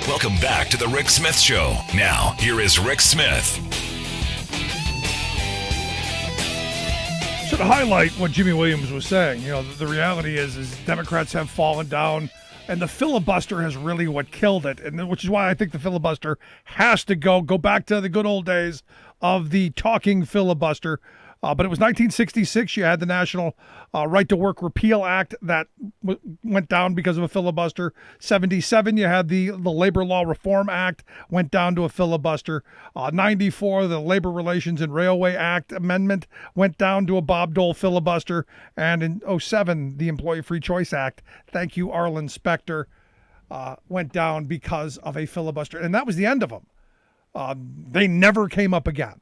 Welcome back to the Rick Smith Show. Now, here is Rick Smith. So to highlight what Jimmy Williams was saying, the reality is Democrats have fallen down, and the filibuster has really what killed it, and which is why I think the filibuster has to go back to the good old days of the talking filibuster. But it was 1966. You had the National Right to Work Repeal Act that went down because of a filibuster. 77, you had the Labor Law Reform Act, went down to a filibuster. 94, the Labor Relations and Railway Act amendment went down to a Bob Dole filibuster. And in 07, the Employee Free Choice Act, thank you, Arlen Specter, went down because of a filibuster. And that was the end of them. They never came up again.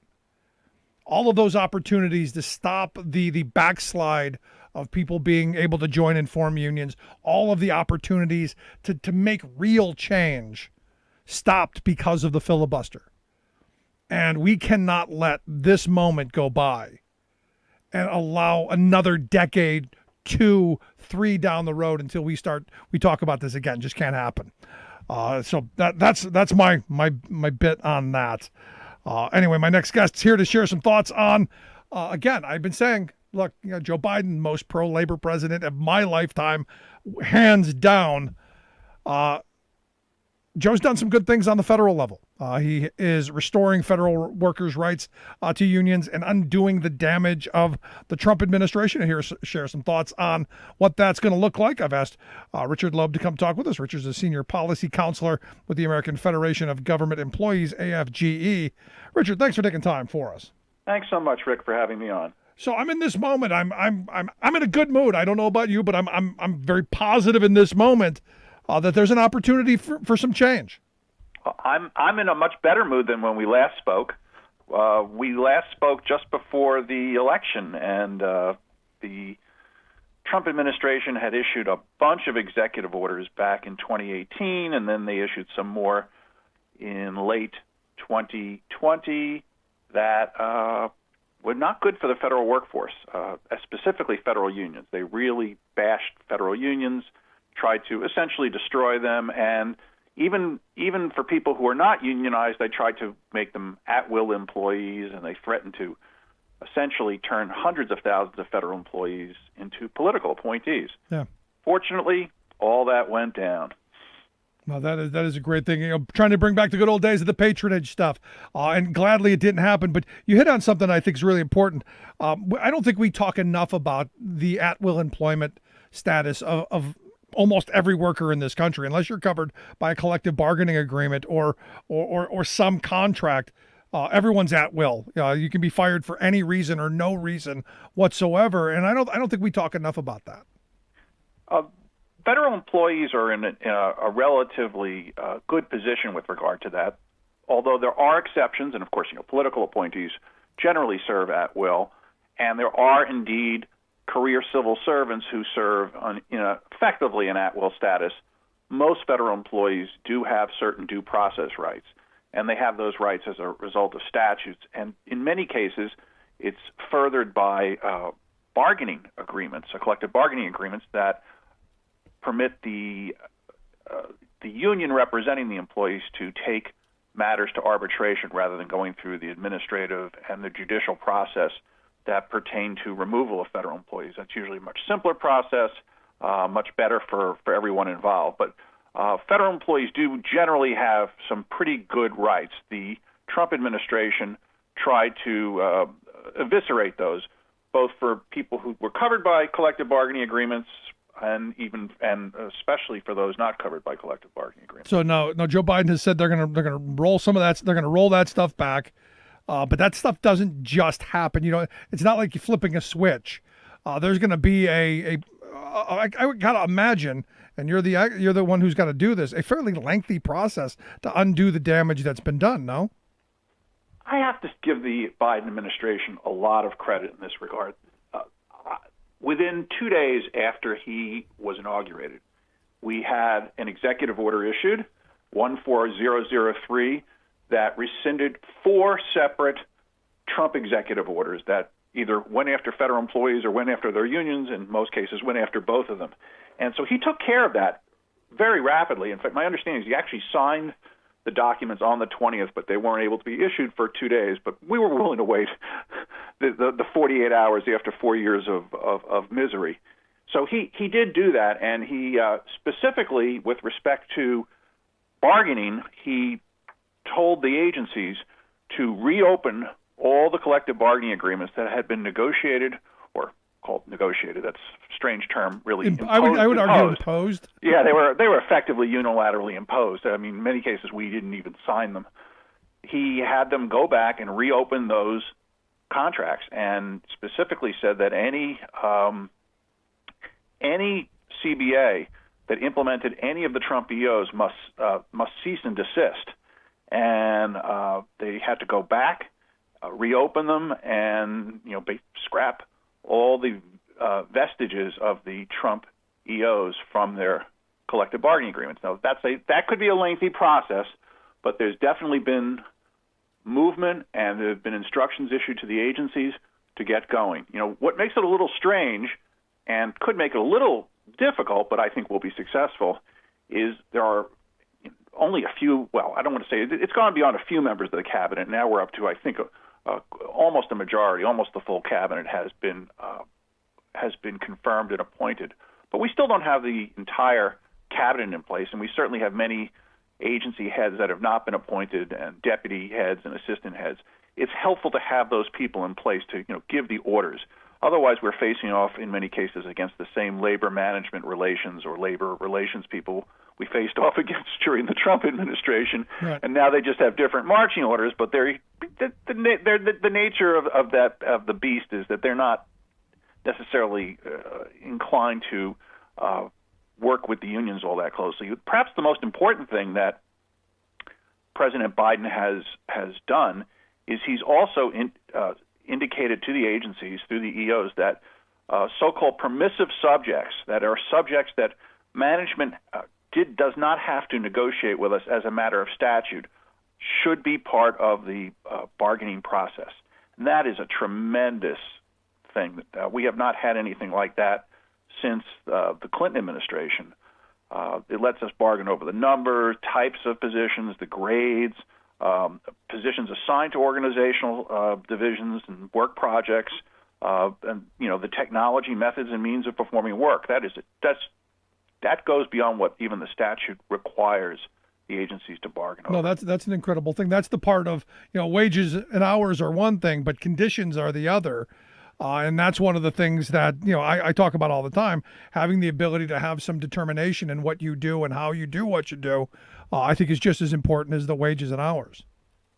All of those opportunities to stop the backslide of people being able to join and form unions, all of the opportunities to make real change stopped because of the filibuster. And we cannot let this moment go by and allow another decade, 2, 3 down the road until we talk about this again. Just can't happen. So that's my bit on that. Anyway, my next guest is here to share some thoughts on, again, I've been saying, look, Joe Biden, most pro-labor president of my lifetime, hands down. Joe's done some good things on the federal level. He is restoring federal workers' rights to unions and undoing the damage of the Trump administration. And here to share some thoughts on what that's going to look like. I've asked Richard Loeb to come talk with us. Richard's a senior policy counselor with the American Federation of Government Employees, AFGE. Richard, thanks for taking time for us. Thanks so much, Rick, for having me on. So I'm in this moment. I'm in a good mood. I don't know about you, but I'm very positive in this moment that there's an opportunity for some change. I'm in a much better mood than when we last spoke. We last spoke just before the election, and the Trump administration had issued a bunch of executive orders back in 2018, and then they issued some more in late 2020 that were not good for the federal workforce, specifically federal unions. They really bashed federal unions, tried to essentially destroy them, and even for people who are not unionized, they tried to make them at-will employees, and they threatened to essentially turn hundreds of thousands of federal employees into political appointees. Yeah. Fortunately, all that went down. Well, that is a great thing. Trying to bring back the good old days of the patronage stuff, and gladly it didn't happen. But you hit on something I think is really important. I don't think we talk enough about the at-will employment status of almost every worker in this country, unless you're covered by a collective bargaining agreement or some contract. Everyone's at will. You can be fired for any reason or no reason whatsoever, and I don't think we talk enough about that. Federal employees are in a relatively good position with regard to that, although there are exceptions, and of course, political appointees generally serve at will, and there are indeed career civil servants who serve effectively an at-will status. Most federal employees do have certain due process rights, and they have those rights as a result of statutes. And in many cases, it's furthered by bargaining agreements, collective bargaining agreements that permit the union representing the employees to take matters to arbitration rather than going through the administrative and the judicial process that pertain to removal of federal employees. That's usually a much simpler process, much better for everyone involved. But federal employees do generally have some pretty good rights. The Trump administration tried to eviscerate those, both for people who were covered by collective bargaining agreements and especially for those not covered by collective bargaining agreements. So now Joe Biden has said they're going to roll some of that. They're going to roll that stuff back. But that stuff doesn't just happen. It's not like you're flipping a switch. There's going to be I got to imagine, and you're the one who's got to do this, a fairly lengthy process to undo the damage that's been done, no? I have to give the Biden administration a lot of credit in this regard. Within 2 days after he was inaugurated, we had an executive order issued, 14003, that rescinded 4 separate Trump executive orders that either went after federal employees or went after their unions, in most cases went after both of them. And so he took care of that very rapidly. In fact, my understanding is he actually signed the documents on the 20th, but they weren't able to be issued for 2 days. But we were willing to wait the 48 hours after 4 years of misery. So he did do that, and he specifically, with respect to bargaining, he told the agencies to reopen all the collective bargaining agreements that had been negotiated, or called negotiated. That's a strange term, really. I would argue imposed. Yeah, they were effectively unilaterally imposed. I mean, in many cases, we didn't even sign them. He had them go back and reopen those contracts, and specifically said that any CBA that implemented any of the Trump EOs must cease and desist. And they had to go back, reopen them, and scrap all the vestiges of the Trump EOs from their collective bargaining agreements. Now, that could be a lengthy process, but there's definitely been movement, and there have been instructions issued to the agencies to get going. What makes it a little strange and could make it a little difficult, but I think will be successful, is there are only a few, well, I don't want to say, it's gone beyond a few members of the cabinet. Now we're up to, I think, almost a majority, almost the full cabinet has been confirmed and appointed. But we still don't have the entire cabinet in place, and we certainly have many agency heads that have not been appointed, and deputy heads and assistant heads. It's helpful to have those people in place to give the orders. Otherwise, we're facing off in many cases against the same labor management relations or labor relations people we faced off against during the Trump administration, right. And now they just have different marching orders. But the nature of the beast is that they're not necessarily inclined to work with the unions all that closely. Perhaps the most important thing that President Biden has done is he's also indicated to the agencies through the EOs that so-called permissive subjects, that are subjects that management does not have to negotiate with us as a matter of statute, should be part of the bargaining process. And that is a tremendous thing. We have not had anything like that since the Clinton administration. It lets us bargain over the numbers, types of positions, the grades, positions assigned to organizational divisions and work projects, and the technology, methods, and means of performing work. That goes beyond what even the statute requires the agencies to bargain over. No, that's an incredible thing. That's the part of wages and hours are one thing, but conditions are the other. And that's one of the things that I talk about all the time. Having the ability to have some determination in what you do and how you do what you do, I think is just as important as the wages and hours.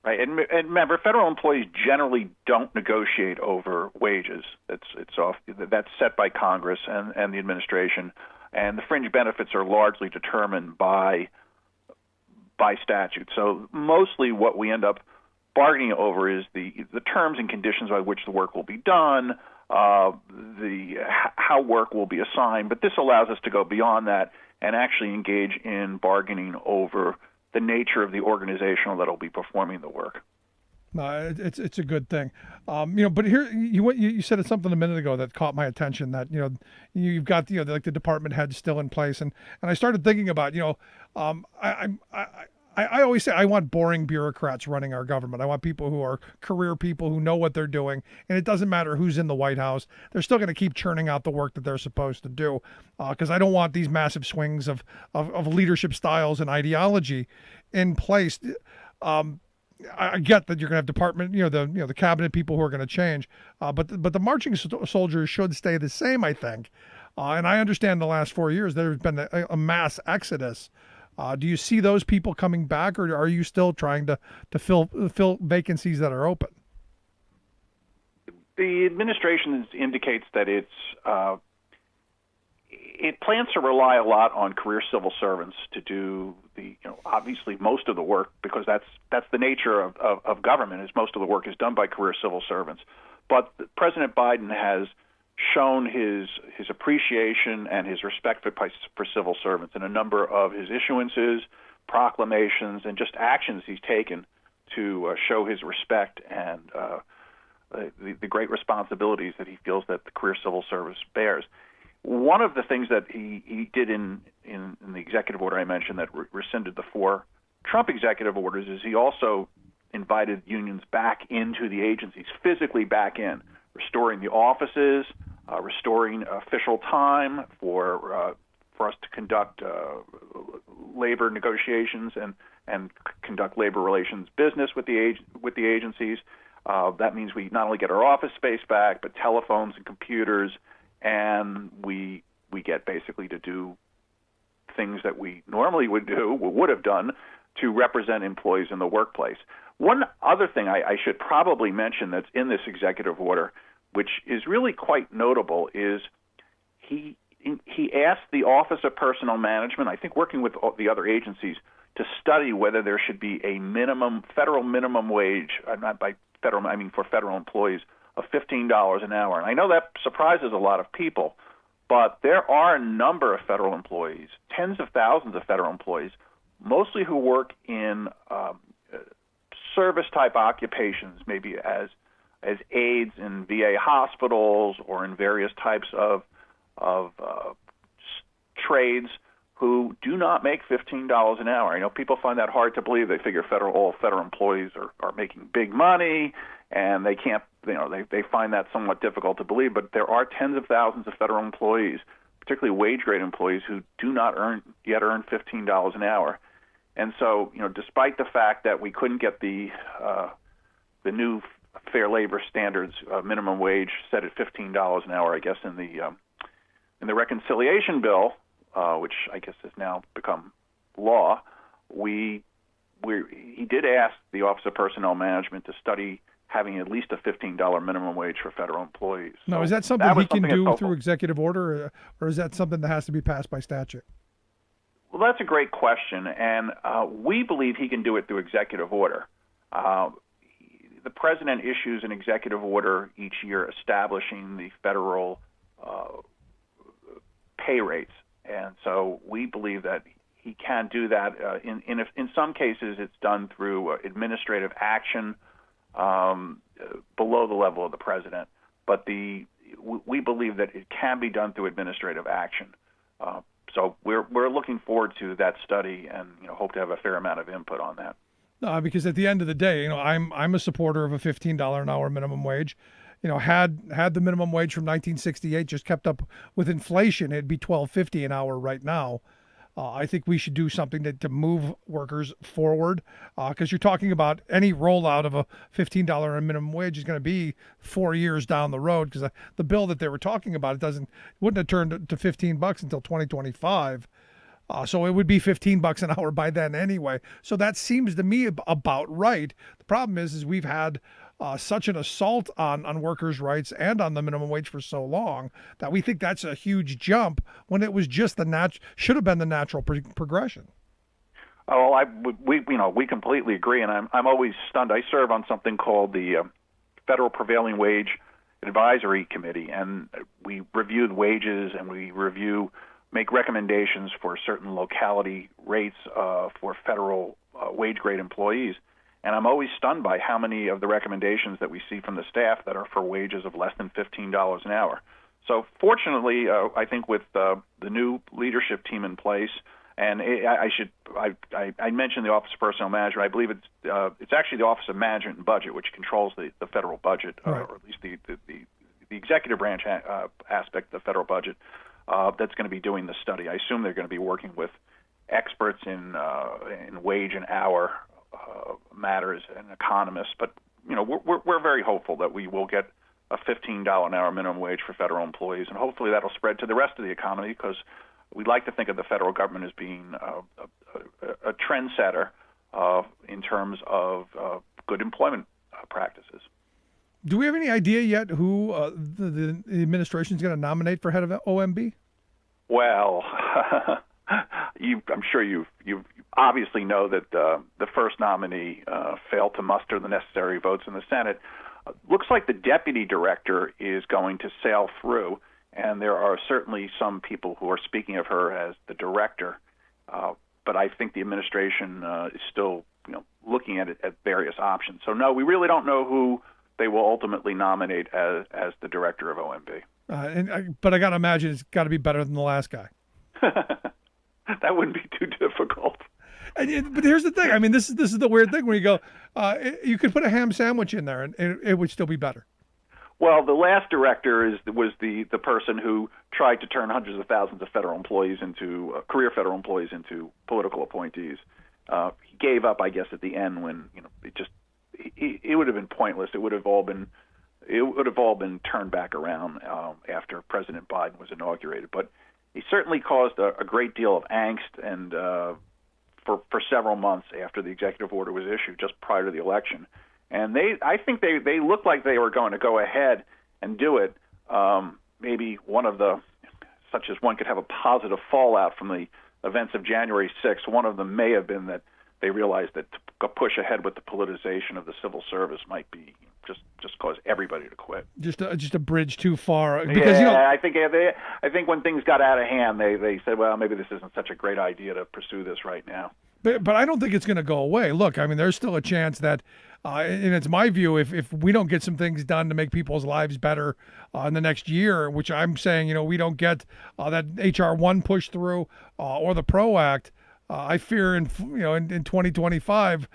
Right, and remember, federal employees generally don't negotiate over wages. That's set by Congress and the administration, and the fringe benefits are largely determined by statute. So mostly what we end up bargaining over is the terms and conditions by which the work will be done, how work will be assigned. But this allows us to go beyond that and actually engage in bargaining over the nature of the organization that will be performing the work. It's a good thing, But here you said something a minute ago that caught my attention. That you've got like the department heads still in place, and I started thinking about I always say I want boring bureaucrats running our government. I want people who are career people who know what they're doing, and it doesn't matter who's in the White House. They're still going to keep churning out the work that they're supposed to do, because I don't want these massive swings of leadership styles and ideology in place. I get that you're going to have department, the cabinet people who are going to change, but the marching soldiers should stay the same, I think. And I understand the last 4 years there's been a mass exodus. Do you see those people coming back, or are you still trying to fill vacancies that are open? The administration indicates that it plans to rely a lot on career civil servants to do obviously most of the work, because that's the nature of government, is most of the work is done by career civil servants. But President Biden has shown his appreciation and his respect for civil servants in a number of his issuances, proclamations, and just actions he's taken to show his respect and the great responsibilities that he feels that the career civil service bears. One of the things that he did in the executive order I mentioned that rescinded the 4 Trump executive orders is he also invited unions back into the agencies, physically back in, restoring the offices, restoring official time for us to conduct labor negotiations and conduct labor relations business with the agencies. That means we not only get our office space back, but telephones and computers, and we get basically to do things that we normally would have done to represent employees in the workplace. One other thing I should probably mention that's in this executive order, which is really quite notable, is he asked the Office of Personnel Management, I think working with the other agencies, to study whether there should be a federal minimum wage, not by federal, I mean for federal employees, of $15 an hour. And I know that surprises a lot of people, but there are a number of federal employees, tens of thousands of federal employees, mostly who work in service-type occupations, maybe as aides in VA hospitals or in various types of trades, who do not make $15 an hour. I know people find that hard to believe. They figure all federal employees are making big money, and they can't, they find that somewhat difficult to believe. But there are tens of thousands of federal employees, particularly wage grade employees, who do not yet earn $15 an hour. And so, despite the fact that we couldn't get the new Fair Labor Standards minimum wage set at $15 an hour, I guess in the reconciliation bill, which I guess has now become law, he did ask the Office of Personnel Management to study having at least a $15 minimum wage for federal employees. Now, is that something he can do through executive order, or is that something that has to be passed by statute? Well, that's a great question, and we believe he can do it through executive order. The president issues an executive order each year establishing the federal pay rates, and so we believe that he can do that. In some cases, it's done through administrative action below the level of the president, but we believe that it can be done through administrative action. So we're looking forward to that study and hope to have a fair amount of input on that. No, because at the end of the day, I'm a supporter of a $15 an hour minimum wage. Had the minimum wage from 1968 just kept up with inflation, it'd be $12.50 an hour right now. I think we should do something to move workers forward, because you're talking about any rollout of a $15 minimum wage is going to be 4 years down the road, because the bill that they were talking about wouldn't have turned to $15 until 2025. So it would be $15 an hour by then anyway. So that seems to me about right. The problem is we've had such an assault on workers' rights and on the minimum wage for so long that we think that's a huge jump when it was just should have been the natural progression. Oh, we completely agree, and I'm always stunned. I serve on something called the Federal Prevailing Wage Advisory Committee, and we review the wages and we make recommendations for certain locality rates for federal wage grade employees. And I'm always stunned by how many of the recommendations that we see from the staff that are for wages of less than $15 an hour. So fortunately, I think with the new leadership team in place, and I mentioned the Office of Personnel Management. I believe it's actually the Office of Management and Budget, which controls the federal budget, right, or at least the executive branch aspect of the federal budget. That's going to be doing the study. I assume they're going to be working with experts in wage and hour matters and economists, but we're very hopeful that we will get a $15 an hour minimum wage for federal employees, and hopefully that'll spread to the rest of the economy, because we'd like to think of the federal government as being a trendsetter in terms of good employment practices. Do we have any idea yet who the administration is going to nominate for head of OMB? Well, I'm sure you obviously know that the first nominee failed to muster the necessary votes in the Senate. Looks like the deputy director is going to sail through, and there are certainly some people who are speaking of her as the director. But I think the administration is still looking at various options. So no, we really don't know who they will ultimately nominate as the director of OMB. But I got to imagine it's got to be better than the last guy. That wouldn't be too difficult. But here's the thing. I mean, this is the weird thing when you go, you could put a ham sandwich in there and it would still be better. Well, the last director was the person who tried to turn hundreds of thousands of federal employees into career federal employees into political appointees. He gave up, I guess, at the end when it would have been pointless. It would have all been turned back around after President Biden was inaugurated. But he certainly caused a great deal of angst and for several months after the executive order was issued, just prior to the election. And I think they looked like they were going to go ahead and do it. Maybe such as one could have a positive fallout from the events of January 6th. One of them may have been that they realized that to push ahead with the politicization of the civil service might be just cause everybody to quit. Just a bridge too far. Because, I think when things got out of hand, they said, well, maybe this isn't such a great idea to pursue this right now. But I don't think it's going to go away. Look, I mean, there's still a chance that, and it's my view, if we don't get some things done to make people's lives better in the next year, which I'm saying, we don't get that HR 1 push through or the PRO Act, I fear in 2025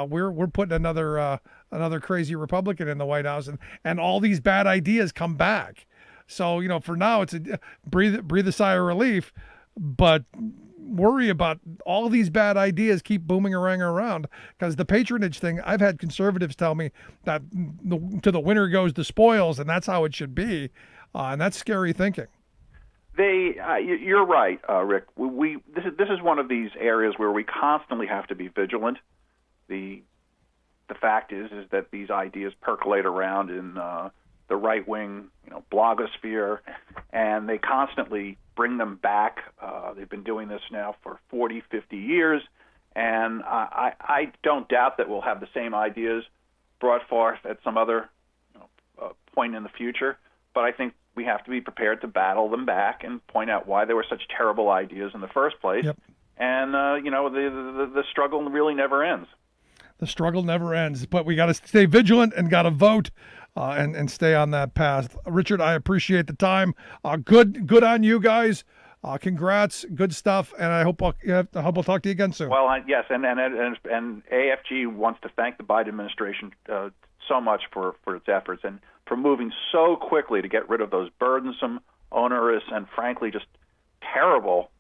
we're putting another crazy Republican in the White House, and all these bad ideas come back. So for now it's breathe a sigh of relief, but worry about all these bad ideas keep booming around, because the patronage thing, I've had conservatives tell me that to the winner goes the spoils, and that's how it should be, and that's scary thinking. You're right, Rick. This is one of these areas where we constantly have to be vigilant. The fact is that these ideas percolate around in the right wing, blogosphere, and they constantly bring them back. They've been doing this now for 40, 50 years, and I don't doubt that we'll have the same ideas brought forth at some other point in the future. But I think we have to be prepared to battle them back and point out why they were such terrible ideas in the first place. Yep. And the struggle really never ends. The struggle never ends, but we got to stay vigilant and got to vote and stay on that path. Richard, I appreciate the time. Good on you guys. Congrats, good stuff, and I hope we'll talk to you again soon. Well, yes, and AFG wants to thank the Biden administration so much for its efforts and for moving so quickly to get rid of those burdensome, onerous, and frankly just terrible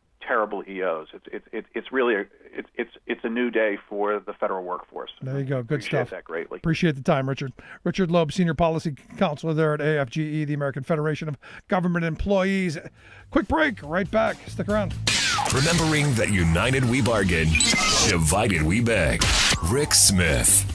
EOs. It's really a new day for the federal workforce. There you go. Good Appreciate stuff. That greatly. Appreciate the time, Richard. Richard Loeb, Senior Policy Counselor there at AFGE, the American Federation of Government Employees. Quick break. Right back. Stick around. Remembering that united we bargain, divided we beg. Rick Smith.